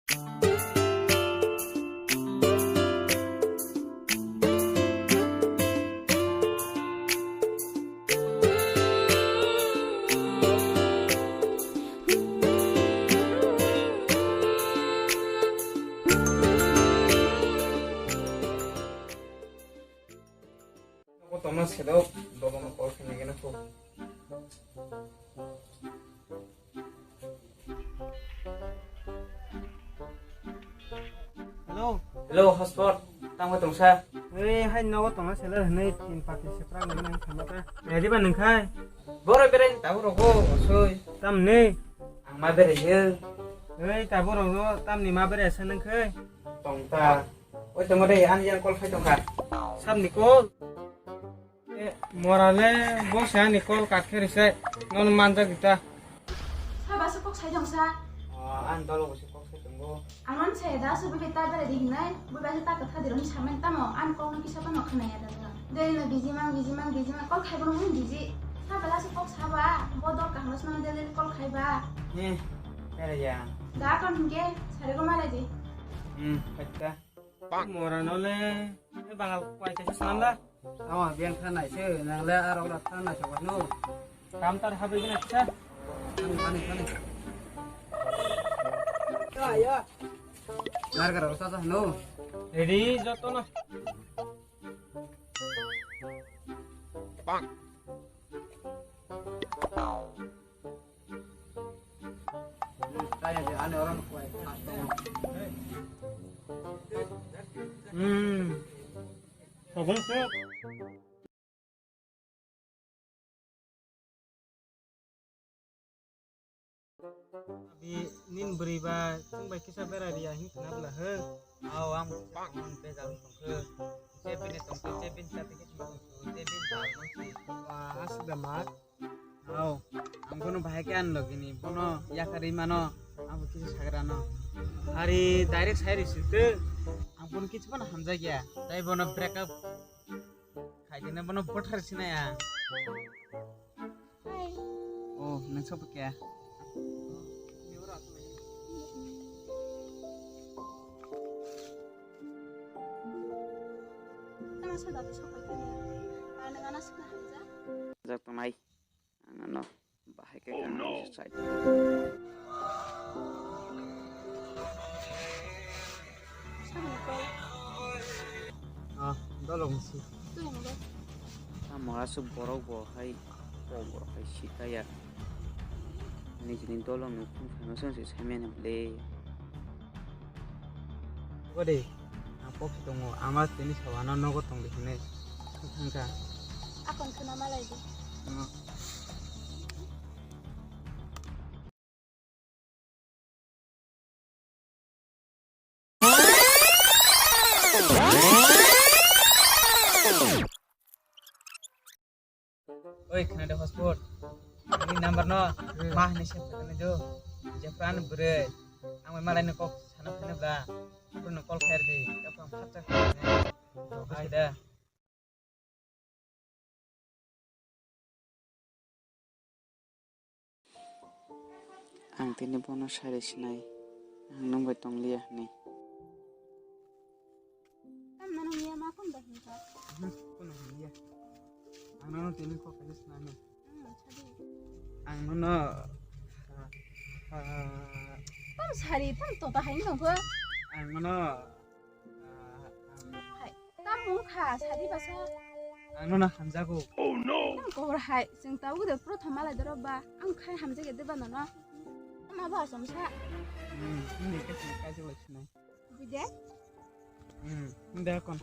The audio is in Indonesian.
Thomas hello dolo no call kene gena ko hello hotspot tang ko tongsa hai no tong sela nei tin pati sepra nang khamata ready ba nangkhai bore bere tabu rogo soi tam ne ang ma bere he tabu ro tam ni ma bere sa nangkhai tongta oi tongode an yan call phai tongka sam ni kol morale bos ya ni kol katkhe rise non manja kita Sabar sepok saya jongsa. an dolo ko se call phai tonggo Aman saya dah sebab kita berada di sini. Berbahasa tak kata di rumah sama tamo. An kau nak kisah apa nak kena ya dah. Dari na busy man. Kau khai belum busy. Sabar sepok sabar. Bodoh kah harus mana dari kau khai ba. bere ya Dah kan ke? Saya kau malah je. petta moranole bangal kwai cha sananda awa bian khanai se nang le aro ra thana chawat no kam tar habe gina cha pani ya nar karo sa sa no ready joto na tanya je ane orang kuai Sabun siap. Abi nin beriba tung baik kisah berari ahin kenapa he? awam pang pe jam tongke cepin tongke cepin tapi ke cepin tongke Wah sudah mat. aw am kono bhaikan logini bono ya kari mano am kisu sagrano Hari direct saya di situ. am kono kisu bana hamza gya tai bono break up khaidina bono pothar sina ya Hai. oh nang sob kya Tengah sudah besok lagi ya. Anak-anak sudah kerja. jak pamai ano bahai ke kan site Sama kau. Dolo mesti. Tu yang deh. amora su borok bo hai borok hai sita ya ni jinin tolong nu famous se semen le Ode. Apa ketemu amat ini sawana nogo tong di sini. Angka. Akan kena malah itu. oi kena ada hotspot ini number no mah ni siapa kena jo Japan bre ang malai no kok sana kena bla pun no call fair di kapam khacha ada ang tini bono sare sinai ang nang tong liya ni Kan mana ni yang makan dah ni kak. Kuno iya. Ano tini ko kalis nani. Jadi. Ang no Kan sehari kan tu tak hari nunggu. ang no Hai. Kamu kah sehari bahasa. ang no na hamjago. Kan kau berhai. Sing tahu dah perut hamalah deraba. Angkai hamzah gede bana no. Ama bahasa musa. Ini kasi kasi lek sinai. Bude. Nda kon.